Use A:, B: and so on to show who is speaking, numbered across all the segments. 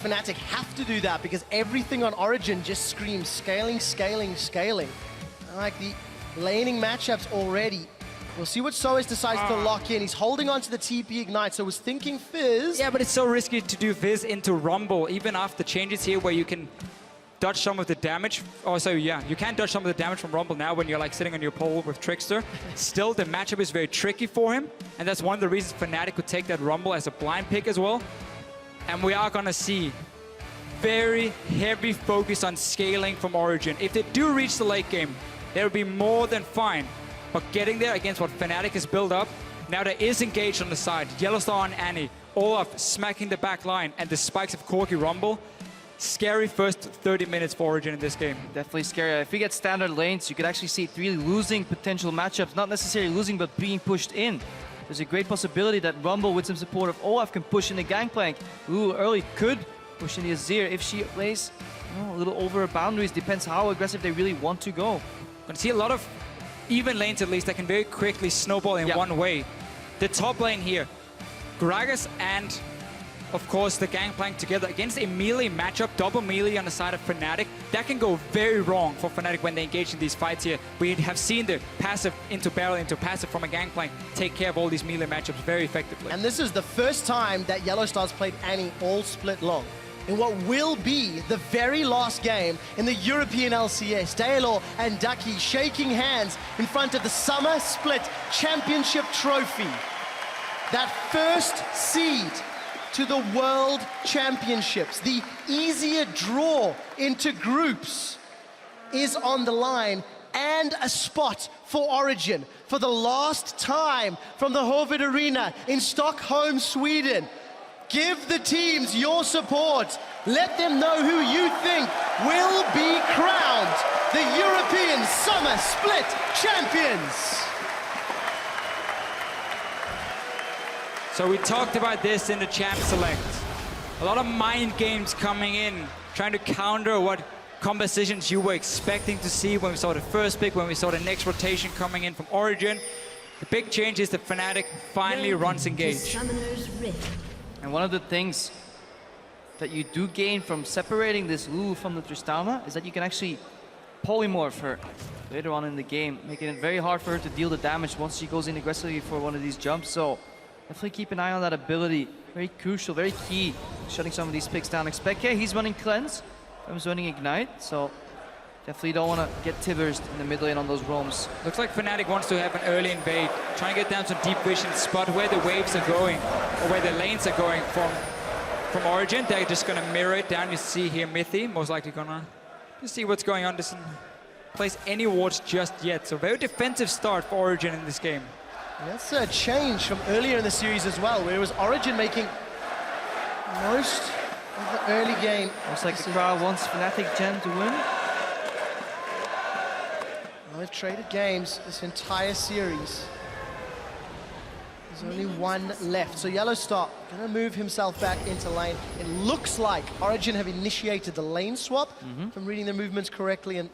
A: Fnatic have to do that because everything on Origin just screams scaling, scaling, scaling. I like the laning matchups already. We'll see what Soas decides to lock in. He's holding on to the TP Ignite, so was thinking Fizz.
B: Yeah, but it's so risky to do Fizz into Rumble, even after changes here where you can dodge some of the damage. Also, yeah, you can dodge some of the damage from Rumble now when you're like sitting on your pole with Trickster. Still, the matchup is very tricky for him, and that's one of the reasons Fnatic could take that Rumble as a blind pick as well. And we are gonna see very heavy focus on scaling from Origin. If they do reach the late game, they'll be more than fine. But getting there against what Fnatic has built up, now there is engaged on the side. Yellowstar and Annie, Olaf smacking the back line, and the spikes of Corki Rumble. Scary first 30 minutes for Origin in this game.
C: Definitely scary. If we get standard lanes, you could actually see it really losing potential matchups. Not necessarily losing, but being pushed in. There's a great possibility that Rumble, with some support of Olaf, can push in the Gangplank. Ooh, early could push in the Azir if she plays a little over her boundaries. Depends how aggressive they really want to go.
B: Gonna see a lot of even lanes at least that can very quickly snowball in one way. The top lane here, Gragas and of course the Gangplank together against a melee matchup, double melee on the side of Fnatic. That can go very wrong for Fnatic when they engage in these fights here. We have seen the passive into barrel into passive from a Gangplank take care of all these melee matchups very effectively.
A: And this is the first time that Yellowstar's played Annie all split long. In what will be the very last game in the European LCS, Daelor and Ducky shaking hands in front of the Summer Split Championship Trophy. That first seed to the World Championships, the easier draw into groups, is on the line, and a spot for Origin for the last time from the Hovid Arena in Stockholm, Sweden. Give the teams your support. Let them know who you think will be crowned the European Summer Split Champions.
B: So we talked about this in the Champ Select. A lot of mind games coming in, trying to counter what compositions you were expecting to see when we saw the first pick, when we saw the next rotation coming in from Origin. The big change is that Fnatic finally runs engage.
C: And one of the things that you do gain from separating this Lulu from the Tristana is that you can actually polymorph her later on in the game, making it very hard for her to deal the damage once she goes in aggressively for one of these jumps. So definitely keep an eye on that ability. Very crucial, very key, shutting some of these picks down. Expect, yeah, he's running Cleanse, he's running Ignite, so definitely don't want to get Tibbers in the mid lane on those roams.
B: Looks like Fnatic wants to have an early invade, trying to get down some deep vision, spot where the waves are going, or where the lanes are going from Origin. They're just going to mirror it down. You see here Mythi, most likely going to see what's going on. Doesn't place any wards just yet, so very defensive start for Origin in this game.
A: That's a change from earlier in the series as well, where it was Origin making most of the early game.
C: Looks like the crowd wants Fnatic Gen to win.
A: Well, they've traded games this entire series. There's only one left. So Yellowstar gonna move himself back into lane. It looks like Origin have initiated the lane swap, if I'm reading their movements correctly, and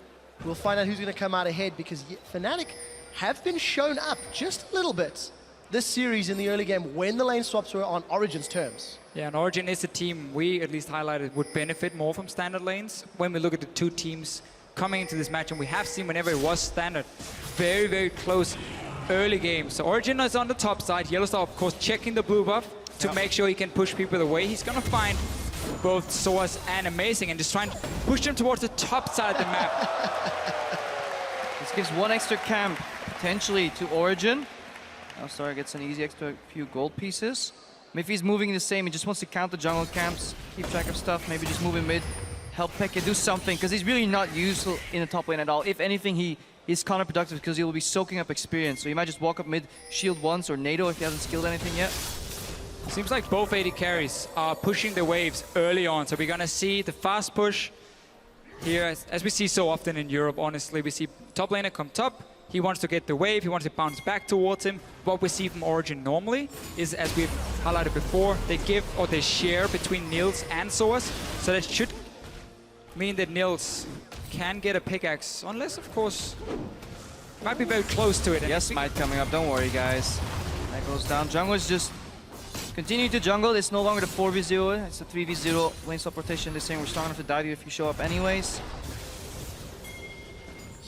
A: we'll find out who's gonna come out ahead, because Fnatic have been shown up just a little bit this series in the early game when the lane swaps were on Origin's terms.
B: Yeah, and Origin is a team we at least highlighted would benefit more from standard lanes. When we look at the two teams coming into this match, and we have seen whenever it was standard, very, very close early game. So Origin is on the top side. Yellowstar, of course, checking the blue buff to make sure he can push people away. He's gonna find both Soas and Amazing and just try and push them towards the top side of the map.
C: This gives one extra camp potentially to Origin. Now Star gets an easy extra few gold pieces. If he's moving the same, he just wants to count the jungle camps, keep track of stuff, maybe just move in mid, help Pekka do something, because he's really not useful in the top lane at all. If anything, he is counterproductive because he will be soaking up experience. So he might just walk up mid, shield once, or NATO if he hasn't skilled anything yet.
B: Seems like both AD carries are pushing the waves early on, so we're gonna see the fast push here, as we see so often in Europe, honestly. We see top laner come top, he wants to get the wave, he wants to bounce back towards him. What we see from Origin normally is, as we've highlighted before, they give or they share between Nils and Soas, so that should mean that Nils can get a pickaxe, unless, of course, might be very close to it.
C: Yes, might coming up, don't worry, guys. That goes down. Jungle is just Continue to jungle. It's no longer the 4v0. It's a 3v0 lane swap rotation. They're saying we're strong enough to dive you if you show up anyways.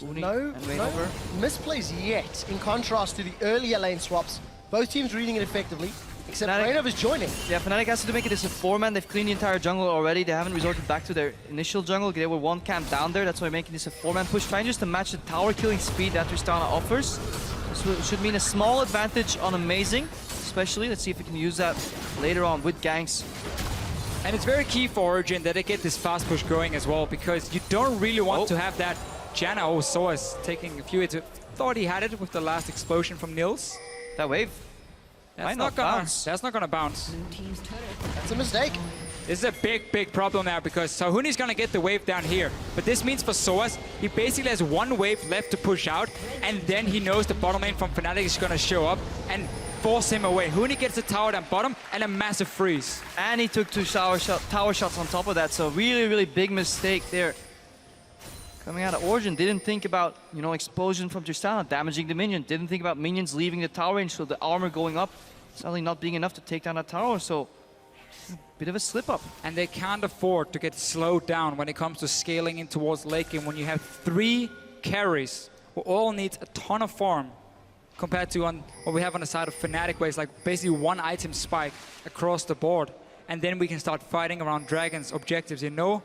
C: Uni
A: No
C: and lane over.
A: misplays yet, in contrast to the earlier lane swaps. Both teams reading it effectively, except
C: Fnatic-
A: Reynov is joining.
C: Yeah, Fnatic has to make it as a 4-man. They've cleaned the entire jungle already. They haven't resorted back to their initial jungle. They were 1 camp down there. That's why making this a 4-man push. Trying just to match the tower killing speed that Tristana offers. This should mean a small advantage on Amazing, especially. Let's see if we can use that later on with ganks.
B: And it's very key for Origin that they get this fast push going as well, because you don't really want to have that Janna. Oh, Soas taking a few hits. Thought he had it with the last explosion from Nils.
C: That wave.
B: That's
C: not gonna
B: bounce. That's not gonna bounce.
A: That's a mistake.
B: This is a big problem now, because Sahuni's gonna get the wave down here. But this means for Soas, he basically has 1 wave left to push out, and then he knows the bottom lane from Fnatic is gonna show up and force him away. Huni gets the tower down bottom and a massive freeze.
C: And he took 2 tower shots on top of that, so really big mistake there. Coming out of Origin, didn't think about, you know, explosion from Tristana, damaging the minion. Didn't think about minions leaving the tower range, so the armor going up, suddenly not being enough to take down that tower, so bit of a slip up.
B: And they can't afford to get slowed down when it comes to scaling in towards late game when you have 3 carries who all need a ton of farm compared to on what we have on the side of Fnatic, where it's like basically 1 item spike across the board. And then we can start fighting around Dragon's objectives. You know,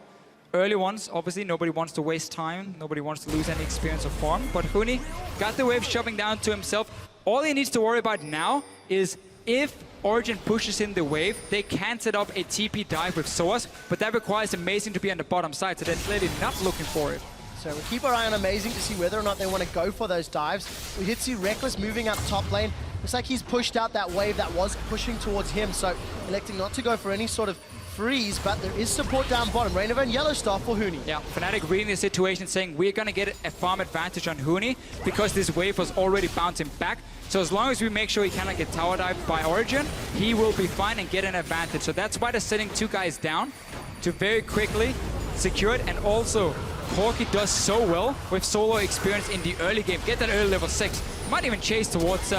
B: early ones, obviously, nobody wants to waste time. Nobody wants to lose any experience of farm. But Huni got the wave shoving down to himself. All he needs to worry about now is if Origin pushes in the wave, they can set up a TP dive with Soas, but that requires Amazing to be on the bottom side, so they're clearly not looking for it.
A: So we keep our eye on Amazing to see whether or not they want to go for those dives. We did see Reckless moving up top lane. Looks like he's pushed out that wave that was pushing towards him, so electing not to go for any sort of freeze, but there is support down bottom. Reynov and Yellowstar for Huni.
B: Yeah, Fnatic reading the situation, saying we're going to get a farm advantage on Huni because this wave was already bouncing back. So as long as we make sure he cannot get tower dived by Origin, he will be fine and get an advantage. So that's why they're sitting 2 guys down to very quickly secure it. And also, Corki does so well with solo experience in the early game. Get that early level 6. Might even chase towards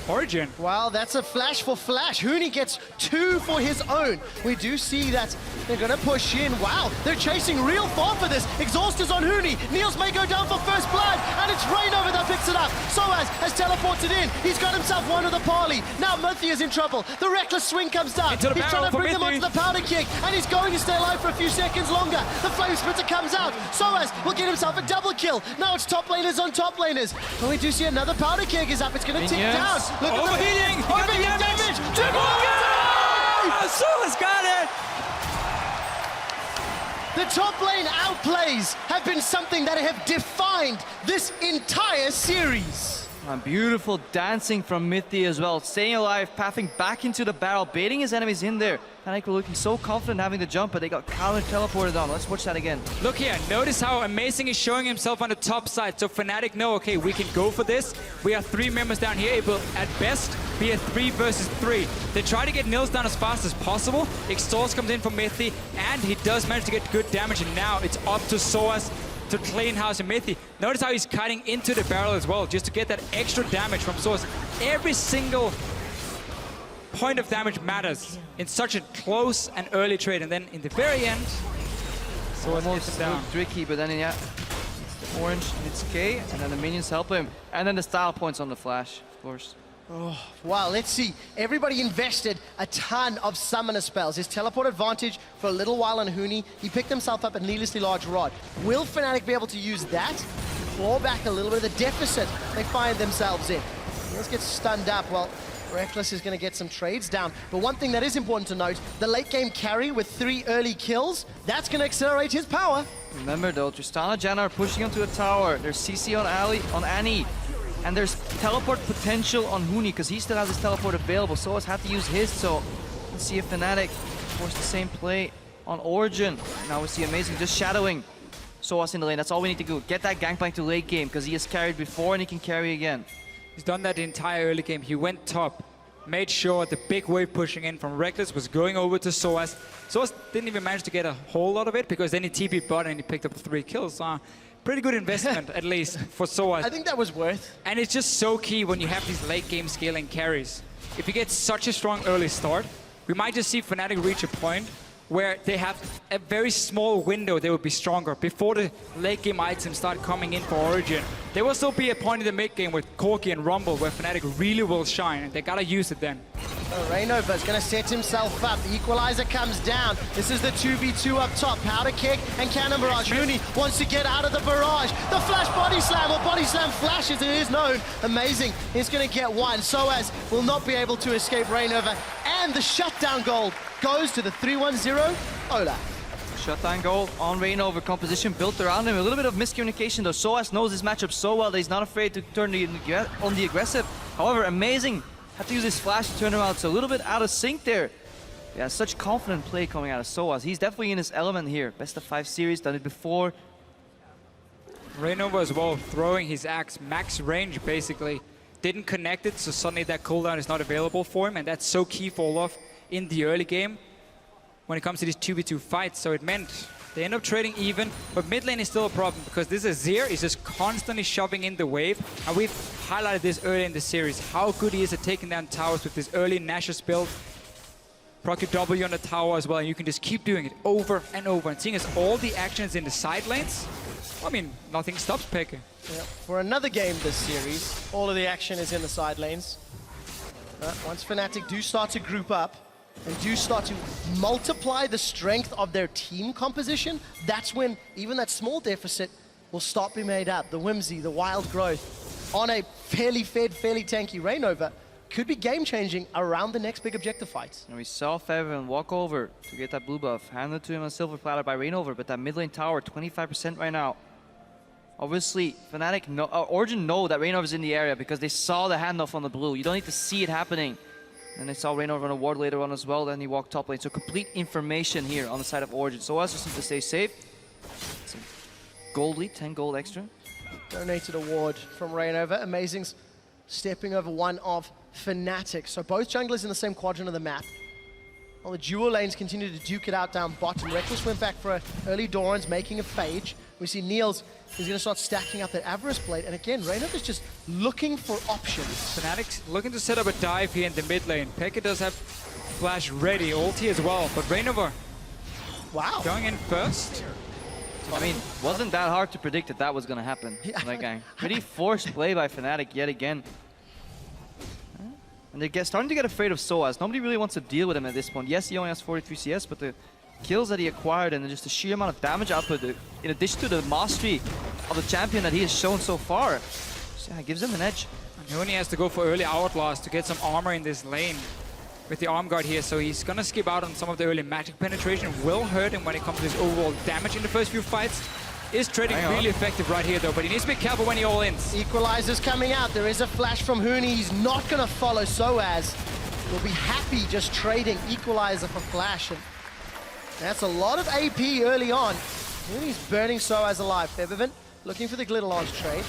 B: Origin.
A: Wow, that's a flash for Flash. Huni gets 2 for his own. We do see that they're going to push in. Wow, they're chasing real far for this. Exhaust is on Huni. Niels may go down for first blood, and it's Reynov that picks it up. Soaz has teleported in. He's got himself one of the parley. Now Murthy is in trouble. The reckless swing comes down.
B: Into the
A: He's trying to bring them
B: Mithy.
A: onto the powder kick, and he's going to stay alive for a few seconds longer. The flame splitter comes out. Soaz will get himself a double kill. Now it's top laners on top laners. And we do see another powder kick is up. It's going to tick down. Look at
B: Overheating!
A: the overheating damage.
B: Soas got it!
A: The top lane outplays have been something that have defined this entire series.
C: And beautiful dancing from Mithy as well. Staying alive, pathing back into the barrel, baiting his enemies in there. Fnatic were looking so confident having the jump, but they got counter teleported on. Let's watch that again.
B: Look here, notice how Amazing is showing himself on the top side. So Fnatic know, okay, we can go for this. We have 3 members down here. It will, at best, be a 3 versus 3. They try to get Nils down as fast as possible. Exhaust comes in from Mithy, and he does manage to get good damage. And now it's up to Soas to clean house and Mithy. Notice how he's cutting into the barrel as well, just to get that extra damage from Soas. Every single point of damage matters in such a close and early trade. And then in the very end, Soas gets it down.
C: Looked tricky, but then yeah, it's the orange, it's K, and then the minions help him. And then the style points on the flash, of course.
A: Wow, let's see. Everybody invested a ton of summoner spells. His teleport advantage for a little while on Huni. He picked himself up a needlessly large rod. Will Fnatic be able to use that to claw back a little bit of the deficit they find themselves in? Let's get stunned up. Well, Reckless is going to get some trades down. But one thing that is important to note, the late game carry with 3 early kills, that's going to accelerate his power.
C: Remember though, Tristana and Janna are pushing onto the tower. There's CC on Annie. And there's teleport potential on Huni because he still has his teleport available. Soas had to use his, so let's see if Fnatic force the same play on Origin. Now we see Amazing just shadowing Soas in the lane. That's all we need to do. Get that gangplank to late game because he has carried before and he can carry again.
B: He's done that the entire early game. He went top, made sure the big wave pushing in from Reckless was going over to Soas. Soas didn't even manage to get a whole lot of it because then he TP'd bot and he picked up 3 kills. Pretty good investment, at least, for Soas.
A: I think that was worth.
B: And it's just so key when you have these late game scaling carries. If you get such a strong early start, we might just see Fnatic reach a point where they have a very small window they will be stronger before the late game items start coming in for Origin. There will still be a point in the mid game with Corki and Rumble where Fnatic really will shine, and they gotta use it then.
A: Reignover is going to set himself up. The equalizer comes down. This is the 2v2 up top. Powder kick and cannon barrage. Mooney wants to get out of the barrage. The flash body slam, or body slam flashes, it is known. Amazing. He's going to get one. Soaz will not be able to escape Reignover. And the shutdown goal goes to the 3-1-0 Olaf.
C: Shutdown goal on Reignover. Composition built around him. A little bit of miscommunication though. Soaz knows this matchup so well that he's not afraid to turn on the aggressive. However, amazing. Had to use his flash to turn around, so a little bit out of sync there. Yeah, such confident play coming out of Soaz. He's definitely in his element here. Best of 5 series, done it before.
B: Reignover as well, throwing his axe max range basically. Didn't connect it, so suddenly that cooldown is not available for him, and that's so key for Olaf in the early game when it comes to these 2v2 fights. So it meant they end up trading even, but mid lane is still a problem because this Azir is just constantly shoving in the wave, and we've highlighted this early in the series, how good he is at taking down towers with this early Nash's build. Proc your W on the tower as well, and you can just keep doing it over and over. And seeing as all the actions in the side lanes, I mean, nothing stops Peke.
A: Yeah, for another game this series, all of the action is in the side lanes. Once Fnatic do start to group up, and do start to multiply the strength of their team composition, that's when even that small deficit will start being made up. The whimsy, the wild growth on a fairly fed, fairly tanky Reignover could be game-changing around the next big objective fights.
C: And we saw Feven walk over to get that blue buff, handed to him on a silver platter by Reignover, but that mid lane tower, 25% right now. Obviously, Fnatic, Origin know that Reignover's in the area because they saw the handoff on the blue. You don't need to see it happening. And they saw Reignover on a ward later on as well, then he walked top lane. So complete information here on the side of Origin. So us just need to stay safe. Some gold lead, 10 gold extra.
A: Donated award from Reignover. Amazing's stepping over one of Fnatic. So both junglers in the same quadrant of the map. While the dual lanes continue to duke it out down bottom. Reckless went back for an early Doran's, making a phage. We see Niels is going to start stacking up that Avarice Blade. And again, Reignover's just looking for options.
B: Fnatic's looking to set up a dive here in the mid lane. Peke does have flash ready, ulti as well, but Reignover going in first.
C: I mean, wasn't that hard to predict that was going to happen.
A: Yeah.
C: That guy. Pretty forced play by Fnatic yet again. And they're starting to get afraid of Soaz. Nobody really wants to deal with him at this point. Yes, he only has 43 CS, but the kills that he acquired and just the sheer amount of damage output, in addition to the mastery of the champion that he has shown so far, so yeah, gives him an edge.
B: And he only has to go for early Outlast to get some armor in this lane with the arm guard here, so he's gonna skip out on some of the early magic penetration. Will hurt him when it comes to his overall damage in the first few fights. Is trading really effective right here though, but he needs to be careful when he all-ins.
A: Equalizer's coming out. There is a flash from Huni. He's not going to follow Soaz. Will be happy just trading Equalizer for flash. And that's a lot of AP early on. Huni's burning Soaz alive. Febiven looking for the glitter launch trade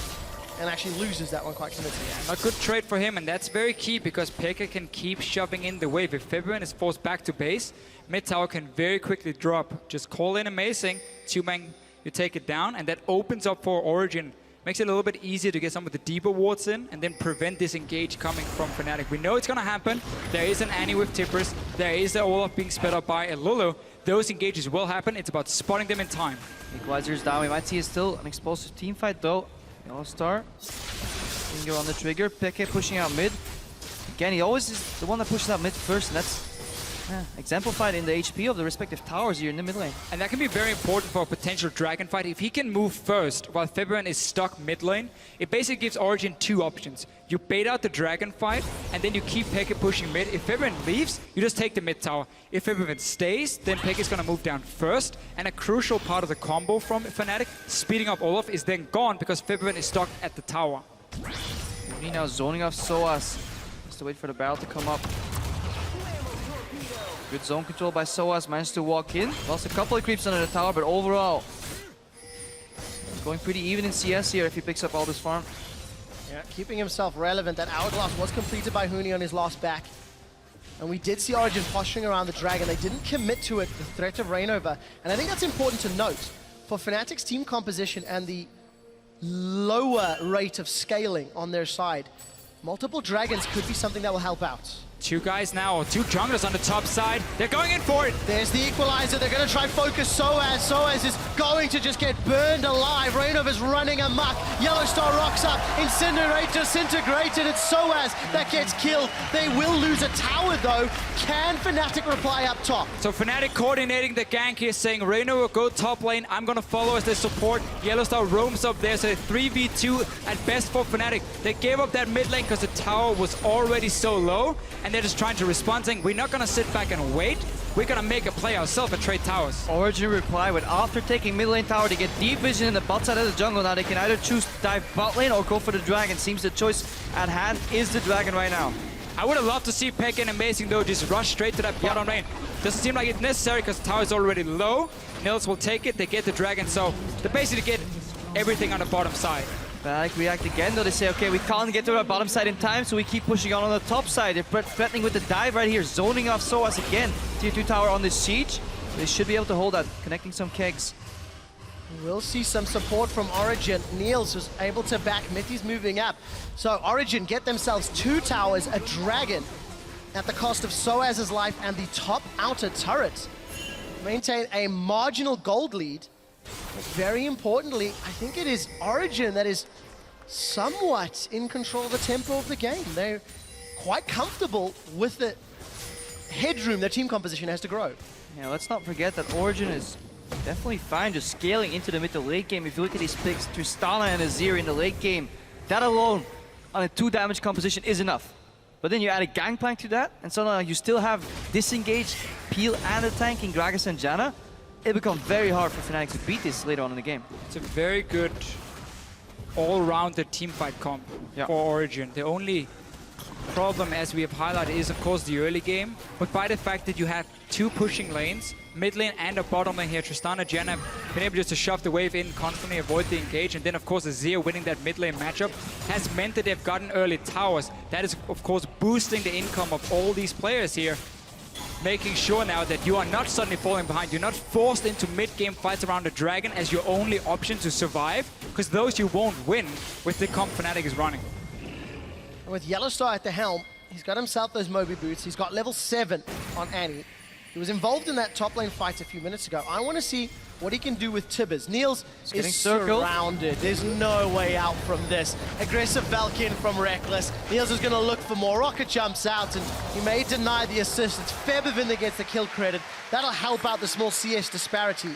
A: and actually loses that one quite convincingly.
B: A good trade for him, and that's very key because Peke can keep shoving in the wave. If Febiven is forced back to base, mid tower can very quickly drop. Just call in Amazing, 2-man, you take it down, and that opens up for Origin. Makes it a little bit easier to get some of the deeper wards in and then prevent disengage coming from Fnatic. We know it's going to happen. There is an Annie with Tippers. There is the Olaf being sped up by a Lulu. Those engages will happen. It's about spotting them in time.
C: Equalizer's down. We might see still an explosive team fight though. Yellow Star. Finger on the trigger. Peke pushing out mid. Again, he always is the one that pushes out mid first, and that's exemplified in the HP of the respective towers here in the mid lane.
B: And that can be very important for a potential dragon fight. If he can move first while Febiven is stuck mid lane, it basically gives Origin two options. You bait out the dragon fight, and then you keep Peke pushing mid. If Febiven leaves, you just take the mid tower. If Febiven stays, then Peke is going to move down first. And a crucial part of the combo from Fnatic, speeding up Olaf, is then gone because Febiven is stuck at the tower.
C: Uni now zoning off Soaz. Has to wait for the barrel to come up. Good zone control by Soaz, managed to walk in. Lost a couple of creeps under the tower, but overall, going pretty even in CS here if he picks up all this farm.
A: Yeah, keeping himself relevant. That Hourglass was completed by Huni on his last back. And we did see Origin posturing around the dragon. They didn't commit to it, the threat of Reignover. And I think that's important to note. For Fnatic's team composition and the lower rate of scaling on their side, multiple dragons could be something that will help out.
B: Two guys now, or two junglers on the top side. They're going in for it.
A: There's the equalizer. They're going to try focus Soaz. Soaz is going to just get burned alive. Reinova's running amok. Yellowstar rocks up. Incinerator disintegrated. It's Soaz that gets killed. They will lose a tower though. Can Fnatic reply up top?
B: So Fnatic coordinating the gank here, saying Reino go top lane. I'm going to follow as they support. Yellowstar roams up there, so 3v2 at best for Fnatic. They gave up that mid lane because the tower was already so low, and they're just trying to respond, saying we're not going to sit back and wait. We're going to make a play ourselves and trade towers.
C: Origin reply with after taking mid lane tower, they get deep vision in the bot side of the jungle. Now they can either choose to dive bot lane or go for the dragon. Seems the choice at hand is the dragon right now.
B: I would have loved to see Peck and Amazing though just rush straight to that bottom lane. Doesn't seem like it's necessary because the tower is already low. Nils will take it, they get the dragon, so they basically get everything on the bottom side.
C: Fnatic react again though, they say okay, we can't get to our bottom side in time, so we keep pushing on the top side. They're threatening with the dive right here, zoning off Soaz again. Tier 2 tower on the siege. They should be able to hold that, connecting some kegs.
A: We'll see some support from Origin. Niels was able to back Mithy's moving up. So Origin get themselves 2 towers, a dragon, at the cost of Soaz's life and the top outer turret. Maintain a marginal gold lead. But very importantly, I think it is Origin that is somewhat in control of the tempo of the game. They're quite comfortable with the headroom their team composition has to grow.
C: Yeah, let's not forget that Origin is definitely fine just scaling into the mid to late game. If you look at these picks, Tristana and Azir in the late game, that alone on a 2 damage composition is enough. But then you add a Gangplank to that, and so now you still have disengaged Peel and a tank in Gragas and Janna. It becomes very hard for Fnatic to beat this later on in the game.
B: It's a very good all-rounded teamfight comp for Origin. The only problem, as we have highlighted, is of course the early game, but by the fact that you have 2 pushing lanes, mid lane and a bottom lane here, Tristana, Janna, been able just to shove the wave in, constantly avoid the engage, and then of course Azir winning that mid lane matchup has meant that they've gotten early towers. That is of course boosting the income of all these players here, making sure now that you are not suddenly falling behind. You're not forced into mid-game fights around the dragon as your only option to survive, because those you won't win with the comp Fnatic is running.
A: And with Yellowstar at the helm, he's got himself those Moby boots. He's got level 7 on Annie. He was involved in that top lane fight a few minutes ago. I want to see what he can do with Tibbers. Niels is surrounded. There's no way out from this. Aggressive Valkyrie from Reckless. Niels is going to look for more. Rocket jumps out, and he may deny the assist. It's Febivin that gets the kill credit. That'll help out the small CS disparity.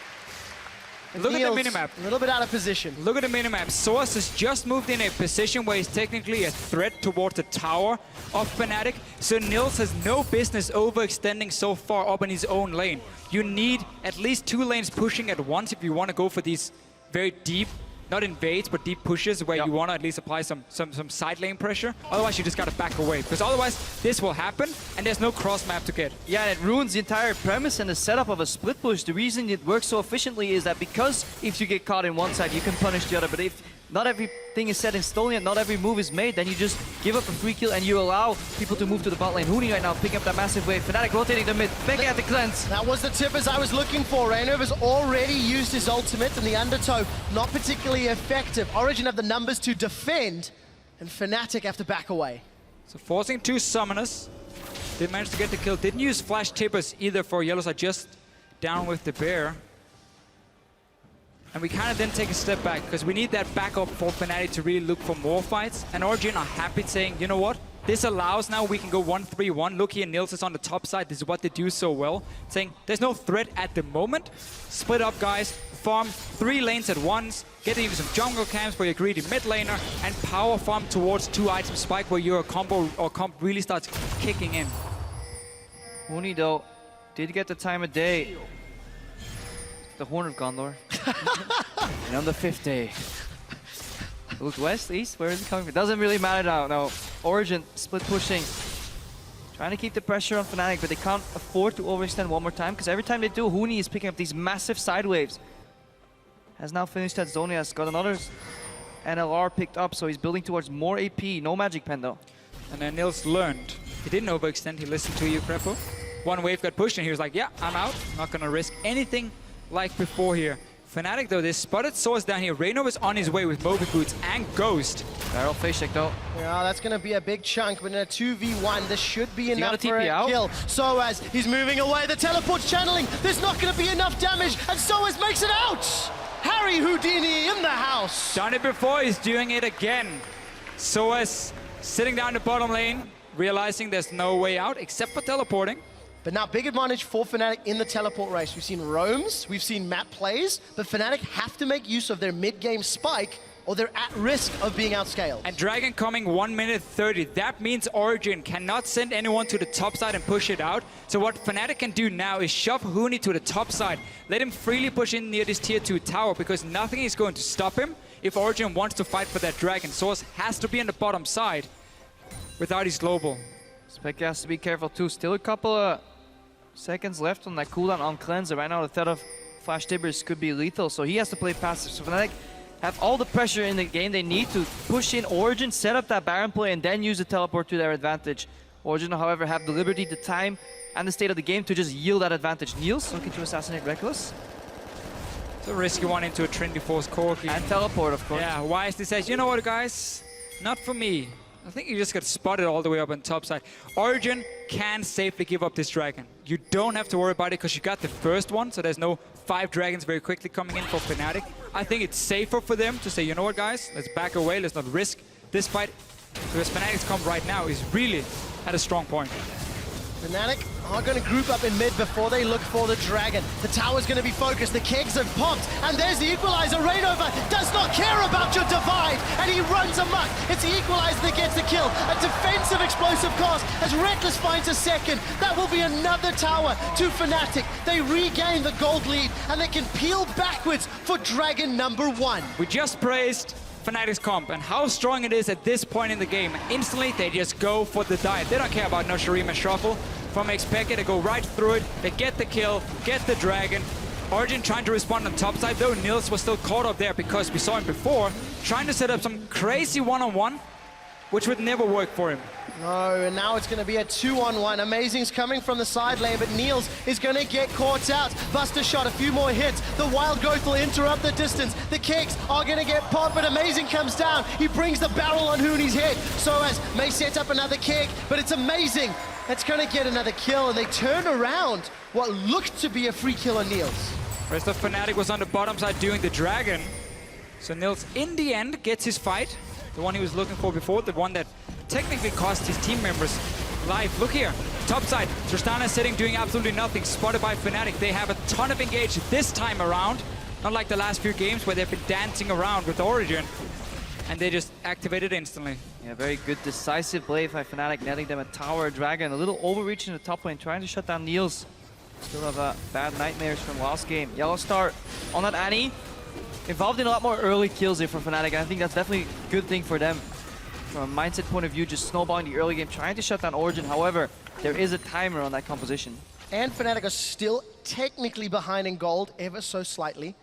B: Look at the minimap.
A: A little bit out of position.
B: Look at the minimap. Soaz has just moved in a position where he's technically a threat towards the tower of Fnatic. So Nils has no business overextending so far up in his own lane. You need at least 2 lanes pushing at once if you want to go for these very deep, not invades, but deep pushes where you want to at least apply some side lane pressure. Otherwise, you just got to back away, because otherwise this will happen and there's no cross map to get.
C: Yeah, and it ruins the entire premise and the setup of a split push. The reason it works so efficiently is that because if you get caught in one side, you can punish the other. But if not everything is set in stone yet, not every move is made, then you just give up a free kill and you allow people to move to the bot lane. Huni right now picking up that massive wave. Fnatic rotating the mid, Becky at the cleanse.
A: That was the Tibbers I was looking for. Reinova's already used his ultimate, and the undertow not particularly effective. Origin have the numbers to defend, and Fnatic have to back away.
B: So forcing 2 summoners. They managed to get the kill. Didn't use flash Tibbers either for Yellowstar, just down with the bear. And we kind of then take a step back, because we need that backup for Fnatic to really look for more fights. And Origin are happy, saying, you know what? This allows now we can go 1-3-1. Look here, Nils is on the top side. This is what they do so well. Saying there's no threat at the moment. Split up, guys. Farm 3 lanes at once. Get even some jungle camps where you're greedy mid laner. And power farm towards 2 item spike where your combo or comp really starts kicking in.
C: Huni though did get the time of day. The Horn of Gondor. And on the 5th day. Look west, east, where is it coming from? Doesn't really matter now. No, Origin split pushing. Trying to keep the pressure on Fnatic, but they can't afford to overextend one more time, because every time they do, Huni is picking up these massive side waves. Has now finished that zone, he has got another NLR picked up, so he's building towards more AP. No Magic Pen though.
B: And then Nils learned. He didn't overextend, he listened to you, Prepo. One wave got pushed and he was like, yeah, I'm out. I'm not gonna risk anything like before here. Fnatic, though, they spotted Source down here. Reyno is on his way with Moby Boots and Ghost.
C: Barrel face check though.
A: Yeah, that's going to be a big chunk, but in a 2v1, this should be enough
C: got a
A: for
C: TP
A: a
C: out?
A: kill. Soaz, he's moving away, the teleport's channeling. There's not going to be enough damage, and Soaz makes it out! Harry Houdini in the house.
B: Done it before, he's doing it again. Source sitting down the bottom lane, realizing there's no way out except for teleporting.
A: But now, big advantage for Fnatic in the teleport race. We've seen roams, we've seen map plays, but Fnatic have to make use of their mid-game spike or they're at risk of being outscaled.
B: And Dragon coming 1 minute 30. That means Origin cannot send anyone to the top side and push it out. So what Fnatic can do now is shove Huni to the top side. Let him freely push in near this tier 2 tower because nothing is going to stop him if Origin wants to fight for that Dragon. Source has to be on the bottom side without his global.
C: Spec has to be careful too. Still a couple of seconds left on that cooldown on Cleanser. Right now the threat of Flash Tibbers could be lethal, so he has to play passive. So Fnatic have all the pressure in the game they need to push in Origin, set up that Baron play, and then use the teleport to their advantage. Origin, however, have the liberty, the time, and the state of the game to just yield that advantage. Niels looking to assassinate Reckless.
B: It's a risky one into a Trinity Force Corki.
C: And teleport, of course.
B: Yeah, Wisely says, you know what, guys? Not for me. I think you just got spotted all the way up on top side. Origin can safely give up this Dragon. You don't have to worry about it because you got the first one, so there's no 5 Dragons very quickly coming in for Fnatic. I think it's safer for them to say, you know what, guys? Let's back away. Let's not risk this fight because Fnatic's comp right now is really at a strong point.
A: Fnatic are going to group up in mid before they look for the Dragon. The tower's going to be focused, the kegs have popped, and there's the equalizer. Rainover does not care about your divide, and he runs amok. It's the equalizer that gets the kill. A defensive explosive cost as Reckless finds a second. That will be another tower to Fnatic. They regain the gold lead, and they can peel backwards for Dragon number 1.
B: We just praised Fnatic's comp and how strong it is at this point in the game. Instantly, they just go for the dive. They don't care about no Shurima Shuffle. From Expected, they go right through it. They get the kill, get the Dragon. Origin trying to respond on top side, though Niels was still caught up there because we saw him before, trying to set up some crazy one-on-one, which would never work for him.
A: No, and now it's going to be a 2-on-1. Amazing's coming from the side lane, but Niels is going to get caught out. Buster shot, a few more hits. The Wild Growth will interrupt the distance. The kicks are going to get popped, but Amazing comes down. He brings the barrel on Huni's head. Soaz may set up another kick, but it's Amazing that's going to get another kill, and they turn around what looked to be a free kill on Niels.
B: Rest of Fnatic was on the bottom side doing the Dragon. So Niels, in the end, gets his fight. The one he was looking for before, the one that technically cost his team members life. Look here, top side, Tristana sitting doing absolutely nothing, spotted by Fnatic. They have a ton of engage this time around, not like the last few games where they've been dancing around with Origin, and they just activated instantly.
C: Yeah, very good decisive play by Fnatic, netting them a tower, Dragon, a little overreach in the top lane, trying to shut down Niels. Still have bad nightmares from last game. Yellow Star on that Annie, involved in a lot more early kills here for Fnatic, and I think that's definitely a good thing for them. From a mindset point of view, just snowballing the early game, trying to shut down Origin. However, there is a timer on that composition.
A: And Fnatic are still technically behind in gold, ever so slightly.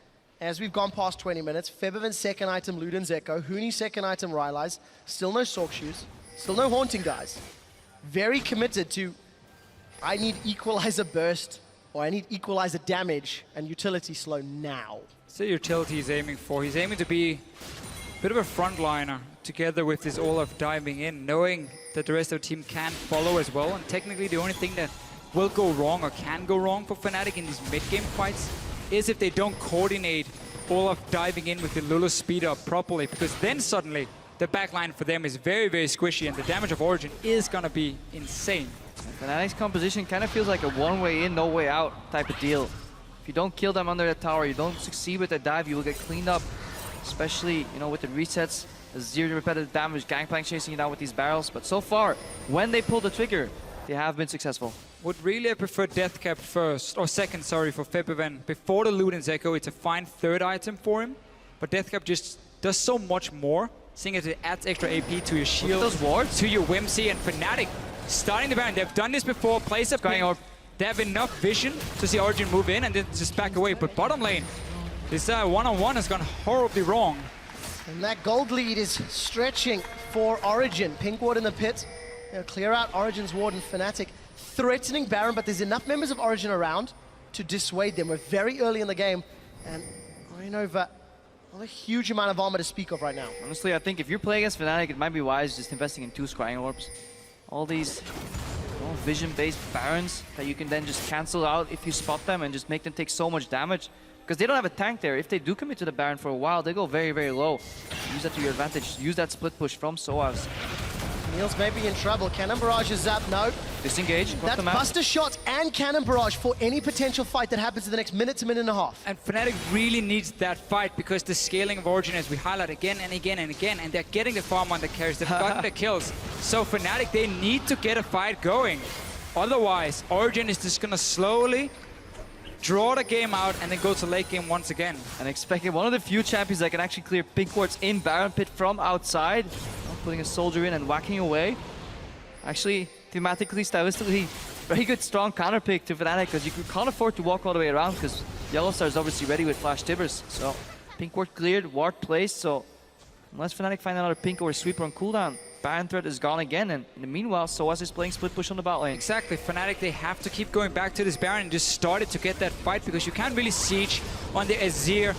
A: As we've gone past 20 minutes, Febiven's second item, Luden's Echo, Huni's second item, Rylai's, still no Sork Shoes, still no Haunting guys. Very committed to, I need Equalizer burst, or I need Equalizer damage, and utility slow now.
B: So utility he's aiming for. He's aiming to be a bit of a frontliner together with this Olaf diving in, knowing that the rest of the team can follow as well. And technically the only thing that will go wrong or can go wrong for Fnatic in these mid-game fights is if they don't coordinate Olaf diving in with the Lulu speed up properly, because then suddenly the backline for them is very, very squishy and the damage of Origin is gonna be insane.
C: Fnatic's composition kind of feels like a one-way in, no-way out type of deal. If you don't kill them under the tower, you don't succeed with the dive, you will get cleaned up. Especially, you know, with the resets, the 0 repetitive damage, Gangplank chasing you down with these barrels. But so far, when they pull the trigger, they have been successful.
B: Would really prefer Deathcap first, or second, sorry, for Febiven. Before the Luden's Echo, it's a fine third item for him. But Deathcap just does so much more, seeing as it adds extra AP to your shield,
C: those wards,
B: to your Whimsy, and Fnatic starting the Baron. They've done this before, plays a ping. They have enough vision to see Origin move in and then just back away. But bottom lane, this one-on-one has gone horribly wrong.
A: And that gold lead is stretching for Origin. Pink ward in the pit. They'll clear out Origin's ward, and Fnatic threatening Baron, but there's enough members of Origin around to dissuade them. We're very early in the game, and Reignover, not a huge amount of armor to speak of right now.
C: Honestly, I think if you're playing against Fnatic, it might be wise just investing in 2 scrying orbs. All these vision-based Barons that you can then just cancel out if you spot them and just make them take so much damage. Because they don't have a tank there. If they do commit to the Baron for a while, they go very, very low. Use that to your advantage. Use that split push from Soaz.
A: Niels may be in trouble. Cannon Barrage is up. No.
C: Disengage.
A: That's Buster Shots and Cannon Barrage for any potential fight that happens in the next minute to minute and a half.
B: And Fnatic really needs that fight because the scaling of Origin, as we highlight again and again and again, and they're getting the farm on the carries, they've gotten the kills. So Fnatic, they need to get a fight going. Otherwise, Origin is just gonna slowly draw the game out and then go to late game once again.
C: And expecting one of the few champions that can actually clear pink wards in Baron Pit from outside. Putting a soldier in and whacking away. Actually, thematically, stylistically, very good, strong counter pick to Fnatic because you can't afford to walk all the way around because Yellowstar is obviously ready with Flash Tibbers. So, pink ward cleared, ward placed, so unless Fnatic find another pink or a sweeper on cooldown, Baron threat is gone again, and in the meanwhile, Soaz is playing split push on the bot lane.
B: Exactly, Fnatic, they have to keep going back to this Baron and just started to get that fight because you can't really siege on the Azir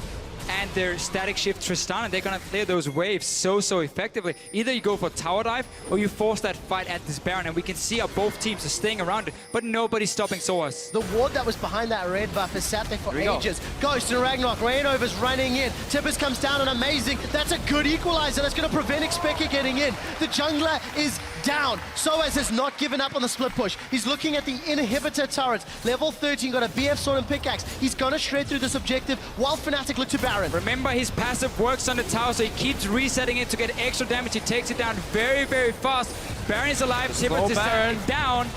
B: and their static shift Tristana. They're gonna clear those waves so effectively. Either you go for tower dive or you force that fight at this Baron, and we can see how both teams are staying around it, but nobody's stopping Soaz.
A: The ward that was behind that red buff has sat there for ages. Ghost and Ragnarok, Reignover's running in. Tibbers comes down and amazing. That's a good equalizer. That's gonna prevent Expected getting in. The jungler is down. Soaz has not given up on the split push. He's looking at the inhibitor turret. Level 13, got a BF sword and pickaxe. He's gonna shred through this objective while Fnatic look to Baron.
B: Remember, his passive works on the tower, so he keeps resetting it to get extra damage. He takes it down very fast. Baron is alive. Tibbers is down.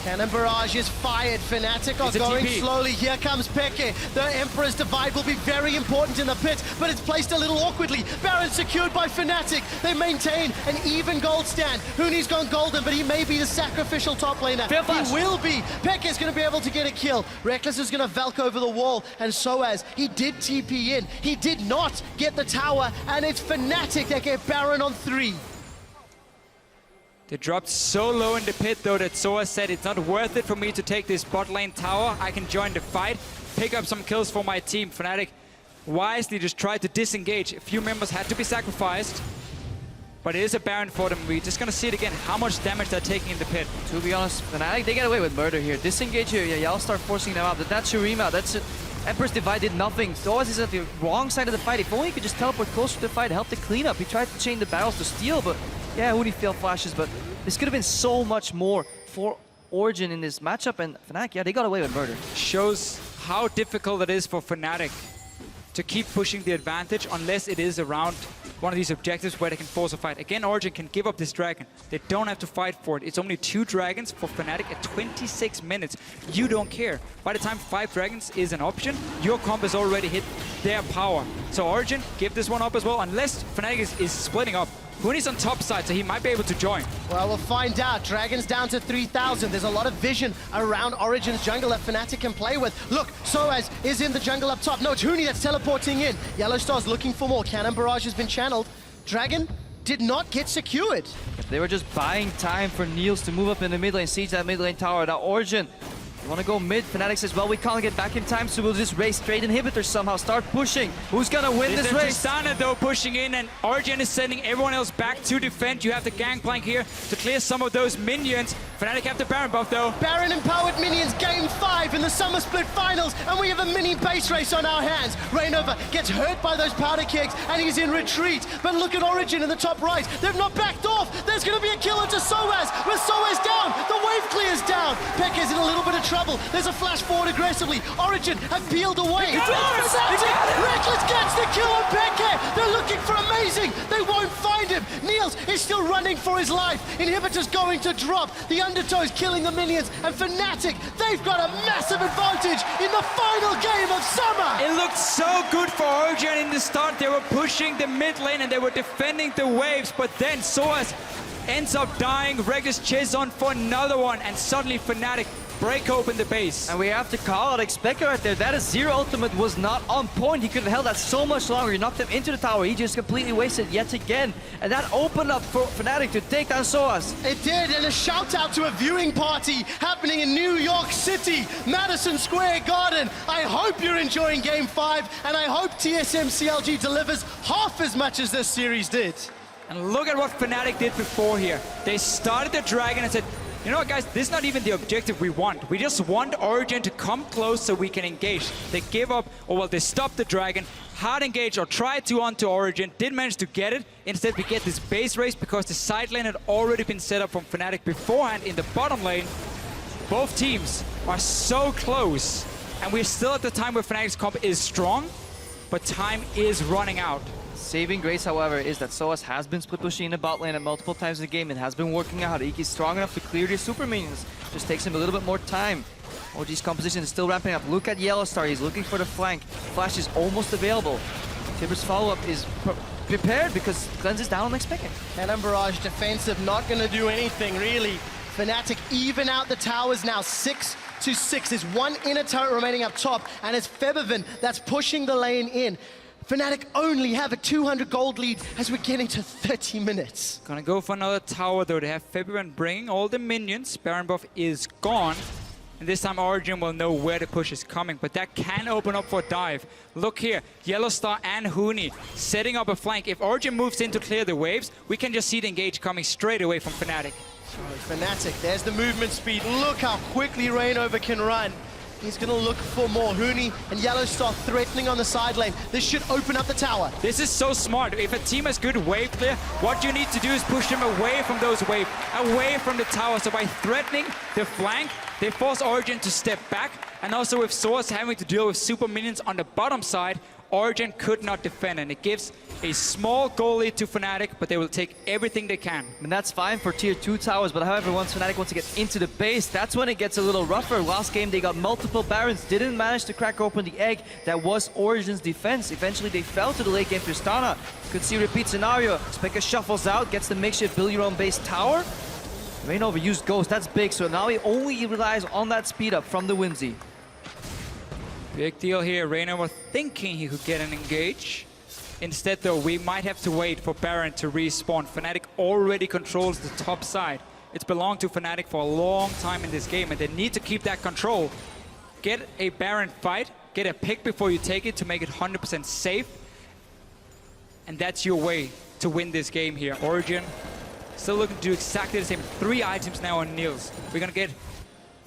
A: Cannon Barrage is fired. Fnatic are going slowly. Here comes Peke. The Emperor's Divide will be very important in the pit, but it's placed a little awkwardly. Baron secured by Fnatic. They maintain an even gold stand. Huni's gone golden, but he may be the sacrificial top laner. He will be. Peke is going to be able to get a kill. Reckless is going to Valk over the wall, and Soaz, he did TP in. He did not get the tower, and it's Fnatic that get Baron on 3.
B: They dropped so low in the pit though that Soaz said it's not worth it for me to take this bot lane tower. I can join the fight, pick up some kills for my team. Fnatic wisely just tried to disengage. A few members had to be sacrificed, but it is a Baron for them. We're just gonna see it again, how much damage they're taking in the pit.
C: To be honest, Fnatic, they get away with murder here. Disengage here, yeah, y'all start forcing them out. But that's Shurima, that's it. Emperor's Divide did nothing. Soaz is at the wrong side of the fight. If only he could just teleport closer to the fight, help the cleanup. He tried to chain the barrels to steal, but yeah, Huni failed flashes, but this could have been so much more for Origin in this matchup, and Fnatic, yeah, they got away with murder.
B: Shows how difficult it is for Fnatic to keep pushing the advantage unless it is around one of these objectives where they can force a fight. Again, Origin can give up this dragon. They don't have to fight for it. It's only 2 dragons for Fnatic at 26 minutes. You don't care. By the time 5 dragons is an option, your comp has already hit their power. So Origin, give this one up as well, unless Fnatic is splitting up. Huni's on top side, so he might be able to join.
A: Well, we'll find out. Dragons down to 3,000. There's a lot of vision around Origin's jungle that Fnatic can play with. Look, Soaz is in the jungle up top. No, it's Huni that's teleporting in. Yellowstar's looking for more. Cannon Barrage has been channeled. Dragon did not get secured.
C: They were just buying time for Niels to move up in the mid lane, siege that mid lane tower. Now Origin, you want to go mid. Fnatic says, well, we can't get back in time, so we'll just race straight inhibitors somehow. Start pushing. Who's going to win this race?
B: Tristana, though, pushing in, and Origin is sending everyone else back to defend. You have the Gangplank here to clear some of those minions. Fnatic have the Baron buff, though.
A: Baron empowered minions, game 5 in the Summer Split Finals, and we have a mini base race on our hands. Reignover gets hurt by those powder kegs, and he's in retreat. But look at Origin in the top right. They've not backed off. There's going to be a kill into Soaz. With Soaz down, the wave clears down. Peke's in a little bit of trouble. There's a flash forward aggressively. Origin have peeled away. Reckless gets the kill on Peke. They're looking for amazing. They won't find him. Niels is still running for his life. Inhibitor's going to drop. The Undertow's killing the minions. And Fnatic, they've got a massive advantage in the final game of summer.
B: It looked so good for Origin in the start. They were pushing the mid lane and they were defending the waves. But then Soaz ends up dying. Regulus chases on for another one, and suddenly Fnatic break open the base.
C: And we have to call out Expector right there. That is zero ultimate was not on point. He could have held that so much longer. He knocked him into the tower. He just completely wasted yet again. And that opened up for Fnatic to take down SOAS.
A: It did, and a shout out to a viewing party happening in New York City, Madison Square Garden. I hope you're enjoying Game 5, and I hope TSM CLG delivers half as much as this series did.
B: And look at what Fnatic did before here. They started the Dragon and said, you know what, guys, this is not even the objective we want. We just want Origin to come close so we can engage. They give up, or well, they stopped the Dragon, hard engage or tried to onto Origin, didn't manage to get it. Instead, we get this base race because the side lane had already been set up from Fnatic beforehand in the bottom lane. Both teams are so close, and we're still at the time where Fnatic's comp is strong, but time is running out.
C: Saving grace, however, is that SOAS has been split pushing in the bot lane at multiple times in the game. It has been working out. Iki's strong enough to clear these super minions. Just takes him a little bit more time. OG's composition is still ramping up. Look at Yellowstar. He's looking for the flank. Flash is almost available. Tibbers' follow-up is prepared because Cleanse is down on Expector.
A: Cannon Barrage defensive, not going to do anything, really. Fnatic even out the towers now, 6-6. There's one inner turret remaining up top, and it's Febiven that's pushing the lane in. Fnatic only have a 200 gold lead as we're getting to 30 minutes.
B: Gonna go for another tower though. They have Febiven bringing all the minions. Baron buff is gone. And this time Origin will know where the push is coming, but that can open up for a dive. Look here, Yellowstar and Huni setting up a flank. If Origin moves in to clear the waves, we can just see the engage coming straight away from Fnatic.
A: Fnatic, there's the movement speed. Look how quickly Rainover can run. He's going to look for more. Huni and Yellowstar threatening on the side lane. This should open up the tower.
B: This is so smart. If a team has good wave clear, what you need to do is push them away from those waves, away from the tower. So by threatening the flank, they force Origin to step back. And also with SOAS having to deal with super minions on the bottom side, Origin could not defend, and it gives a small goal lead to Fnatic, but they will take everything they can.
C: And that's fine for tier 2 towers, but however, once Fnatic wants to get into the base, that's when it gets a little rougher. Last game, they got multiple Barons, didn't manage to crack open the egg that was Origin's defense. Eventually, they fell to the late game Tristana. Could see repeat scenario. Speka shuffles out, gets the makeshift build your own base tower. Rainover used Ghost, that's big, so now he only relies on that speed up from the Whimsy.
B: Big deal here. Rainover thinking he could get an engage. Instead, though, we might have to wait for Baron to respawn. Fnatic already controls the top side. It's belonged to Fnatic for a long time in this game, and they need to keep that control. Get a Baron fight, get a pick before you take it to make it 100% safe. And that's your way to win this game here. Origin still looking to do exactly the same. 3 items now on Niels. We're gonna get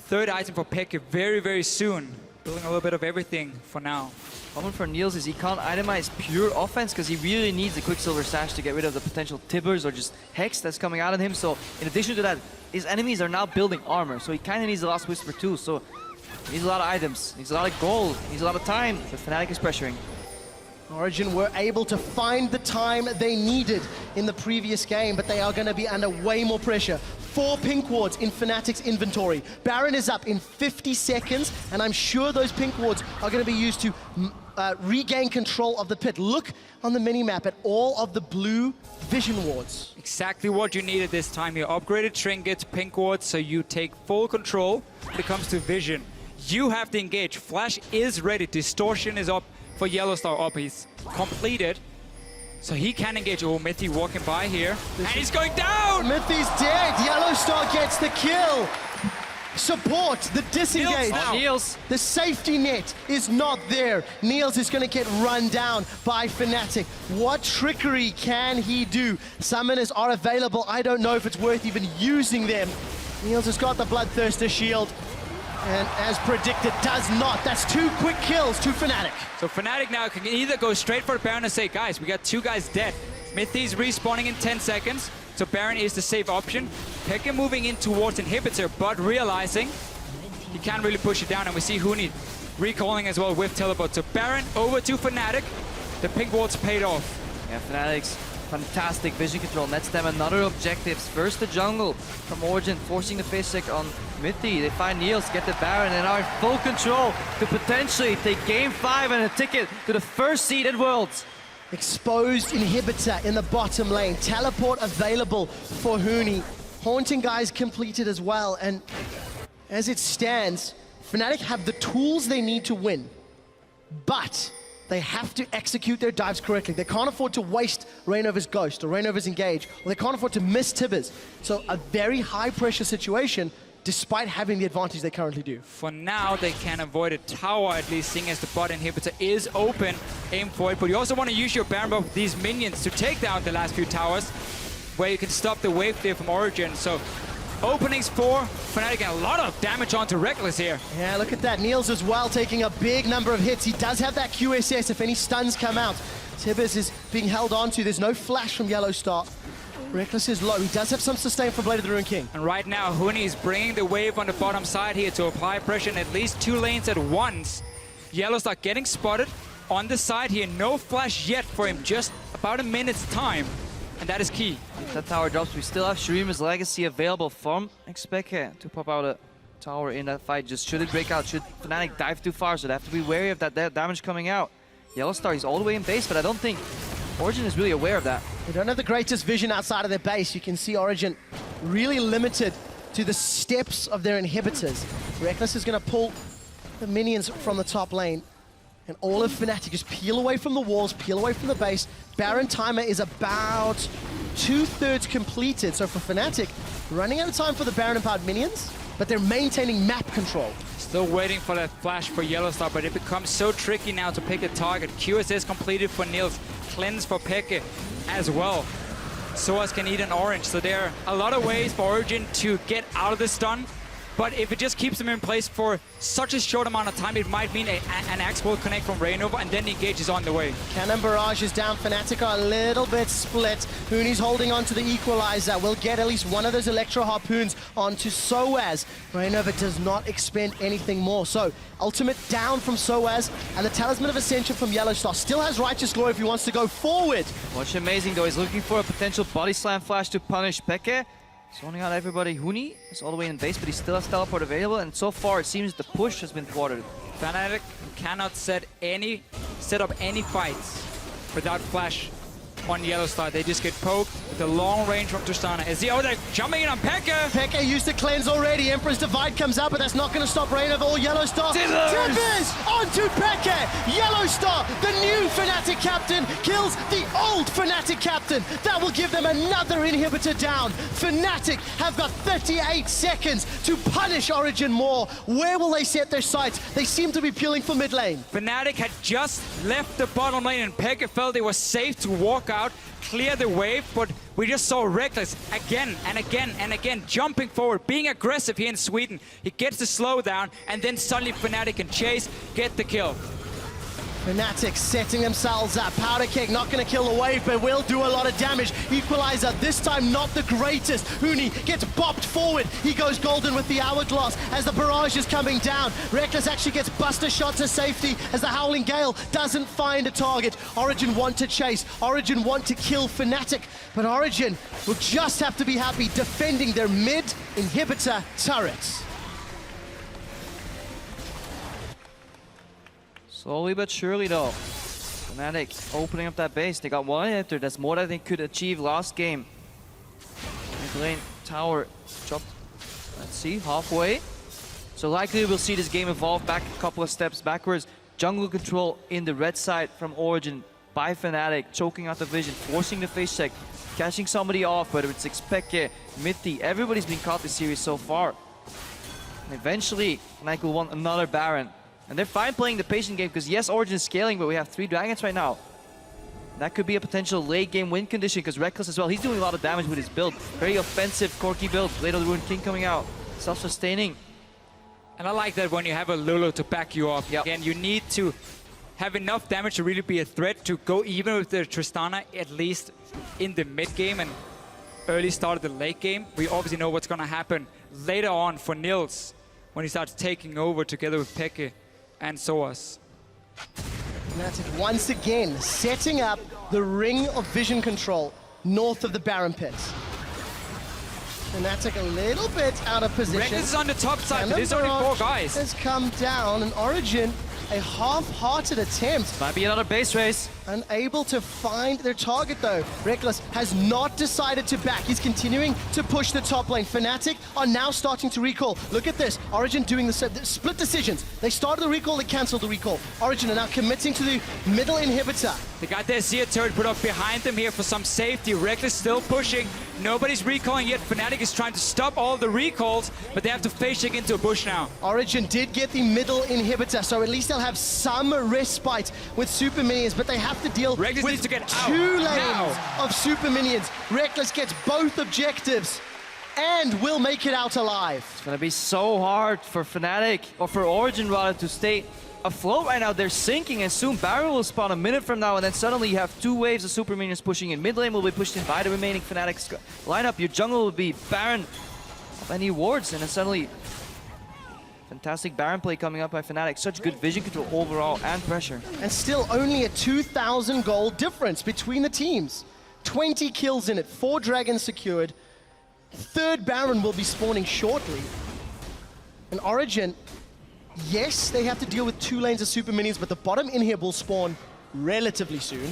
B: 3rd item for Pekka very, very soon. Building a little bit of everything for now.
C: Problem for Niels is he can't itemize pure offense because he really needs a Quicksilver Sash to get rid of the potential Tibbers or just Hex that's coming out of him. So in addition to that, his enemies are now building armor. So he kind of needs the Last Whisper too. So he needs a lot of items, he needs a lot of gold, he needs a lot of time. But Fnatic is pressuring.
A: Origin were able to find the time they needed in the previous game, but they are going to be under way more pressure. 4 pink wards in Fnatic's inventory. Baron is up in 50 seconds, and I'm sure those pink wards are going to be used to regain control of the pit. Look on the mini-map at all of the blue vision wards.
B: Exactly what you needed this time here. Upgraded trinkets, pink wards, so you take full control when it comes to vision. You have to engage. Flash is ready. Distortion is up for Yellowstar up. He's completed. So he can engage. Oh, Mithy walking by here. And he's going down!
A: Mithy's dead. Yellowstar gets the kill. Support, the disengage.
C: Niels.
A: The safety net is not there. Niels is going to get run down by Fnatic. What trickery can he do? Summoners are available. I don't know if it's worth even using them. Niels has got the Bloodthirster shield. And as predicted, does not. That's 2 quick kills to Fnatic.
B: So Fnatic now can either go straight for the Baron and say, guys, we got 2 guys dead. Mithy's respawning in 10 seconds, so Baron is the safe option. Pekka moving in towards Inhibitor, but realizing he can't really push it down, and we see Huni recalling as well with Teleport. So Baron over to Fnatic. The pink wards paid off.
C: Yeah, Fnatic's fantastic vision control nets them another objectives. First the jungle from Origin, forcing the Physic on Mithy. They find Niels, get the Baron, and are in full control to potentially take Game 5 and a ticket to the first seed at Worlds.
A: Exposed inhibitor in the bottom lane. Teleport available for Huni. Haunting guys completed as well. And as it stands, Fnatic have the tools they need to win. But they have to execute their dives correctly. They can't afford to waste Reignover's Ghost or Reignover's Engage, or they can't afford to miss Tibbers. So a very high pressure situation, despite having the advantage they currently do.
B: For now, they can avoid a tower, at least, seeing as the bot inhibitor is open. Aim for it, but you also want to use your Baron Buff with these minions to take down the last few towers, where you can stop the wave there from Origin. So openings for Fnatic, and a lot of damage onto Reckless here.
A: Yeah, look at that. Niels as well, taking a big number of hits. He does have that QSS if any stuns come out. Tibbers is being held onto. There's no flash from Yellowstar. Reckless is low. He does have some sustain from Blade of the Ruined King.
B: And right now, Huni is bringing the wave on the bottom side here to apply pressure in at least 2 lanes at once. Yellowstar getting spotted on the side here. No flash yet for him, just about a minute's time. And that is key.
C: If that tower drops, we still have Shurima's Legacy available from Xpeke to pop out a tower in that fight. Just should it break out, should Fnatic dive too far, so they have to be wary of that damage coming out. Yellowstar is all the way in base, but I don't think Origin is really aware of that.
A: They don't have the greatest vision outside of their base. You can see Origin really limited to the steps of their inhibitors. Reckless is going to pull the minions from the top lane. And all of Fnatic just peel away from the walls, peel away from the base. Baron timer is about 2/3 completed. So for Fnatic, running out of time for the Baron empowered minions, but they're maintaining map control.
B: Still waiting for that flash for Yellowstar, but it becomes so tricky now to pick a target. QSS completed for Niels, cleanse for Peke as well. Soaz can eat an orange, so there are a lot of ways for Origin to get out of the stun. But if it just keeps them in place for such a short amount of time, it might mean an axe will connect from Reignover, and then the engage is on the way.
A: Cannon Barrage is down. Fnatic are a little bit split. Huni's holding on to the equalizer. We'll get at least one of those Electro Harpoons onto Soaz. Reignover does not expend anything more. So, ultimate down from Soaz, and the Talisman of Ascension from Yellowstar. Still has Righteous Glory if he wants to go forward.
C: What's amazing though, he's looking for a potential body slam flash to punish Peke. He's zoning out everybody. Huni is all the way in base, but he still has teleport available, and so far it seems the push has been thwarted.
B: Fnatic cannot set up any fights without flash on Yellowstar. They just get poked. The long range from Tristana. They're jumping in on Peke.
A: Peke used to cleanse already. Emperor's Divide comes out, but that's not going to stop Reignover or Yellowstar. Tibbers onto Peke. Yellowstar, the new Fnatic captain, kills the old Fnatic captain. That will give them another inhibitor down. Fnatic have got 38 seconds to punish Origin more. Where will they set their sights? They seem to be peeling for mid lane.
B: Fnatic had just left the bottom lane, and Peke felt it was safe to walk out, clear the wave, but we just saw Reckless again and again and again jumping forward, being aggressive here in Sweden. He gets the slowdown, and then suddenly Fnatic can chase, get the kill.
A: Fnatic setting themselves up. Powder Keg not going to kill the wave, but will do a lot of damage. Equalizer, this time not the greatest. Huni gets bopped forward. He goes golden with the hourglass as the barrage is coming down. Reckless actually gets buster shot to safety as the Howling Gale doesn't find a target. Origin want to chase. Origin want to kill Fnatic, but Origin will just have to be happy defending their mid inhibitor turrets.
C: Slowly but surely though, Fnatic opening up that base. They got one inhibitor. That's more than they could achieve last game. Mid lane tower dropped, let's see, halfway. So likely we'll see this game evolve back a couple of steps backwards. Jungle control in the red side from Origin by Fnatic, choking out the vision, forcing the face check, catching somebody off, whether it's Xpeke, Mithy, everybody's been caught this series so far. And eventually, Fnatic will want another Baron. And they're fine playing the patient game because yes, Origin is scaling, but we have 3 dragons right now. That could be a potential late game win condition because Reckless as well, he's doing a lot of damage with his build. Very offensive, Corky build. Blade of the Ruined King coming out, self-sustaining.
B: And I like that when you have a Lulu to back you up.
C: Yep.
B: Again, you need to have enough damage to really be a threat to go even with the Tristana, at least in the mid game and early start of the late game. We obviously know what's going to happen later on for Niels when he starts taking over together with Peke and Soaz.
A: Fnatic once again setting up the ring of vision control north of the Baron pit. Fnatic a little bit out of position.
B: Reckless is on the top side, but there's only 4 guys.
A: Has come down, and Origin A half-hearted attempt.
C: Might be another base race.
A: Unable to find their target though. Reckless has not decided to back. He's continuing to push the top lane. Fnatic are now starting to recall. Look at this. Origin doing the split decisions. They started the recall, they canceled the recall. Origin are now committing to the middle inhibitor.
B: They got their Seer turret put up behind them here for some safety. Reckless still pushing. Nobody's recalling yet. Fnatic is trying to stop all the recalls, but they have to face check into a bush now.
A: Origin did get the middle inhibitor, so at least they'll have some respite with super minions, but they have to deal
B: Reckless
A: with
B: needs to get out
A: 2 lanes
B: now.
A: of super minions. Reckless gets both objectives and will make it out alive.
C: It's gonna be so hard for Fnatic, or for Origin rather, to stay afloat right now. They're sinking, and soon Baron will spawn a minute from now, and then suddenly you have 2 waves of super minions pushing in. Mid lane will be pushed in by the remaining Fnatic lineup. Your jungle will be Baron of any wards, and then suddenly fantastic Baron play coming up by Fnatic. Such good vision control overall and pressure.
A: And still only a 2,000 gold difference between the teams. 20 kills in it, 4 dragons secured. 3rd Baron will be spawning shortly. And Origin, yes, they have to deal with 2 lanes of super minions, but the bottom inhib will spawn relatively soon.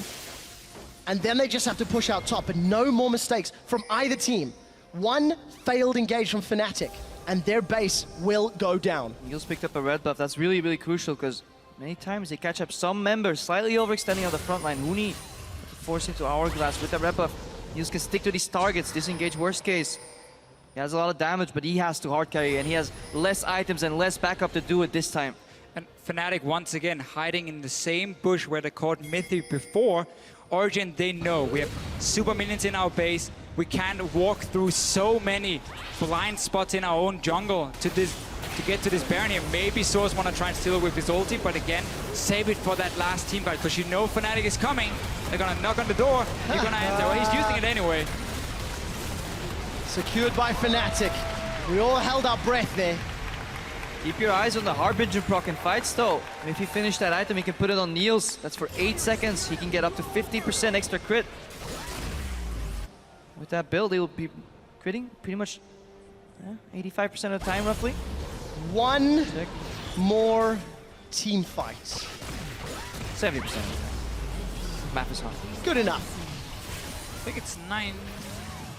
A: And then they just have to push out top, but no more mistakes from either team. 1 failed engage from Fnatic, and their base will go down.
C: Niels picked up a red buff. That's really, really crucial, because many times they catch up some members slightly overextending on the front line. Huni force into Hourglass with that red buff. Niels can stick to these targets, disengage worst case. He has a lot of damage, but he has to hard carry, and he has less items and less backup to do it this time.
B: And Fnatic once again hiding in the same bush where they caught Mythic before. Origin, they know we have super minions in our base. We can't walk through so many blind spots in our own jungle to get to this Baron here. Maybe Source want to try and steal it with his ulti, but again, save it for that last team fight, because you know Fnatic is coming. They're gonna knock on the door. You're gonna enter. Well, he's using it anyway.
A: Secured by Fnatic. We all held our breath there.
C: Keep your eyes on the Harbinger proc in fights though. And if he finished that item, he can put it on Niels. That's for 8 seconds. He can get up to 50% extra crit. With that build, he will be critting pretty much 85% of the time, roughly.
A: 1
C: Check.
A: more team fight.
C: 70% of the time. Map is hard.
A: Good enough.
B: I think it's 9.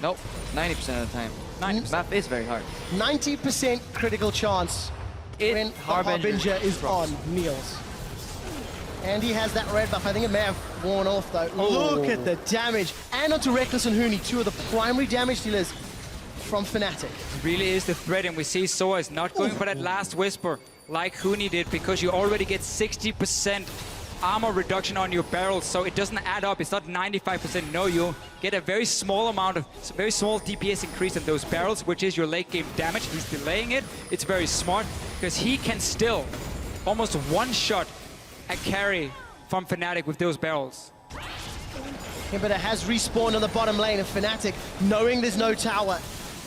C: Nope, 90% of the time.
B: 90%.
C: Map is very hard.
A: 90% critical chance when the Harbinger is on Niels. And he has that red buff. I think it may have worn off though.
B: Oh.
A: Look at the damage. And onto Reckless and Huni, 2 of the primary damage dealers from Fnatic.
B: Really is the threat, and we see Soa is not going for that last whisper like Huni did, because you already get 60% armor reduction on your barrels, so it doesn't add up. It's not 95%. No, you get a very small amount of, very small DPS increase on those barrels, which is your late game damage. He's delaying it. It's very smart, because he can still almost one-shot a carry from Fnatic with those barrels.
A: Inhibitor has respawned on the bottom lane, and Fnatic, knowing there's no tower,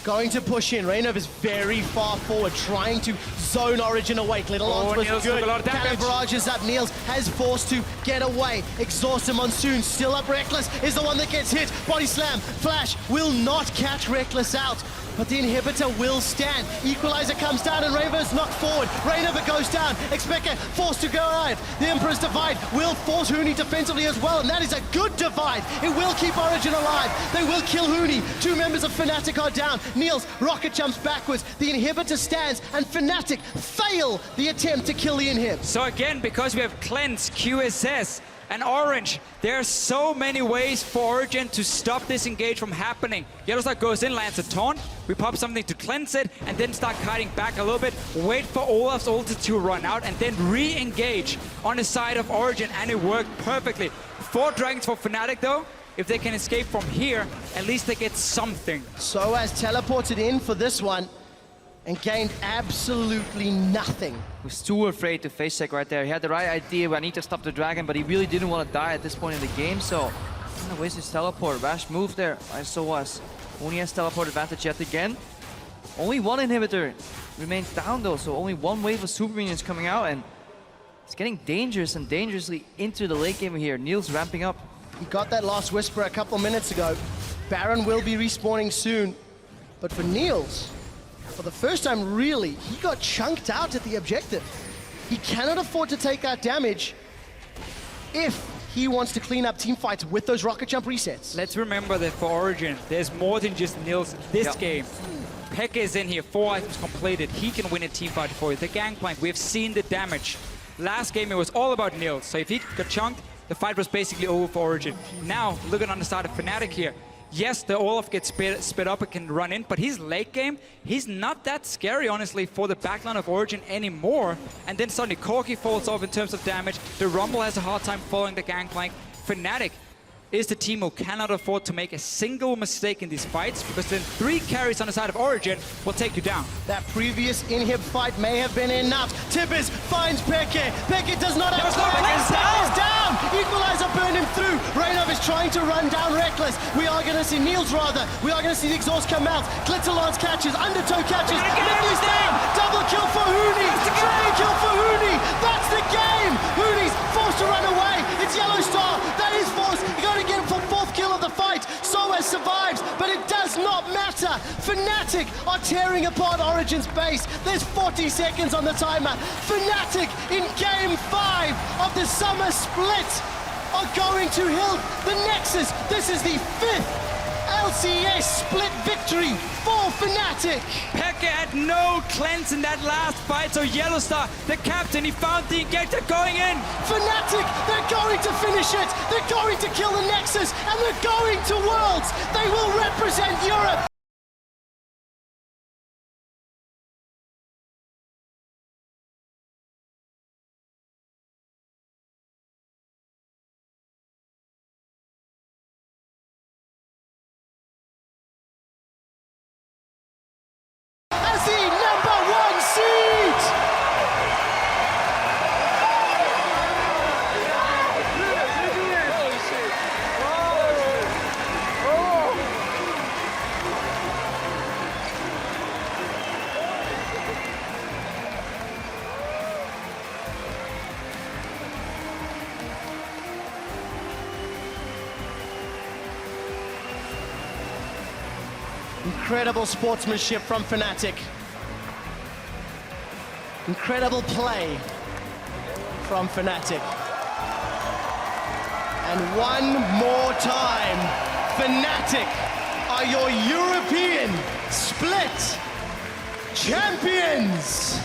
A: going to push in. Reynov is very far forward, trying to zone Origin awake. Little Ons was
B: Niels
A: good.
B: took a lot of damage.
A: Barrages up. Niels has forced to get away. Exhausted Monsoon, still up. Reckless is the one that gets hit. Body slam. Flash will not catch Reckless out, but the inhibitor will stand. Equalizer comes down, and Raven's knocked forward. Reynov goes down. Expector forced to go alive. The Emperor's Divide will force Huni defensively as well, and that is a good divide. It will keep Origin alive. They will kill Huni. 2 members of Fnatic are down. Niels rocket jumps backwards. The inhibitor stands, and Fnatic fail the attempt to kill the inhib.
B: So again, because we have Cleanse, QSS, and Orange, there are so many ways for Origin to stop this engage from happening. Yellowstar goes in, lands a taunt, we pop something to cleanse it, and then start kiting back a little bit, wait for Olaf's ulti to run out, and then re-engage on the side of Origin, and it worked perfectly. 4 dragons for Fnatic though. If they can escape from here, at least they get something.
A: So has teleported in for this one and gained absolutely nothing.
C: He was too afraid to face check right there. He had the right idea, I need to stop the dragon, but he really didn't want to die at this point in the game, so I'm gonna waste his teleport. Rash move there, I so was. Only has teleport advantage yet again. Only 1 inhibitor remains down though, so only 1 wave of super minions coming out, and it's getting dangerous and dangerously into the late game here. Niels ramping up.
A: He got that last whisper a couple minutes ago. Baron will be respawning soon. But for Niels, for the first time really, he got chunked out at the objective. He cannot afford to take that damage if he wants to clean up team fights with those rocket jump resets.
B: Let's remember that for Origin, there's more than just Nils this game. Pekka is in here, 4 items completed. He can win a team fight for you. The Gangplank, we've seen the damage. Last game, it was all about Nils. So if he got chunked, the fight was basically over for Origin. Now, looking on the side of Fnatic here, yes, the Olaf gets sped up and can run in, but his late game, he's not that scary, honestly, for the backline of Origin anymore. And then suddenly Corki falls off in terms of damage. The Rumble has a hard time following the Gangplank. Fnatic is the team who cannot afford to make a single mistake in these fights, because then 3 carries on the side of Origin will take you down.
A: That previous inhib fight may have been enough. Tibbers finds Peke. Peke does not have time. Peke is down. Equalizer burned him through. Reynov is trying to run down Reckless. We are going to see Niels rather. We are going to see the exhaust come out. Glitterlance catches. Undertow catches. Nick is down. Double kill for Huni. Triple kill for Huni. That's the game. Huni's forced to run away. It's Yellow Star. That is forced. You got to get him for 4th kill of the fight. Soaz survives, but it does not matter. Fnatic are tearing apart Origin's base. There's 40 seconds on the timer. Fnatic in game 5 of the summer split are going to hilt the Nexus. This is the 5th LCS split victory for Fnatic.
B: Pekka had no cleanse in that last fight, so Yellowstar, the captain, he found the injector going in.
A: Fnatic, they're going to finish it. They're going to kill the Nexus, and they're going to Worlds. They will represent Europe. As the #1 seed. Incredible sportsmanship from Fnatic. Incredible play from Fnatic. And one more time, Fnatic are your European split champions.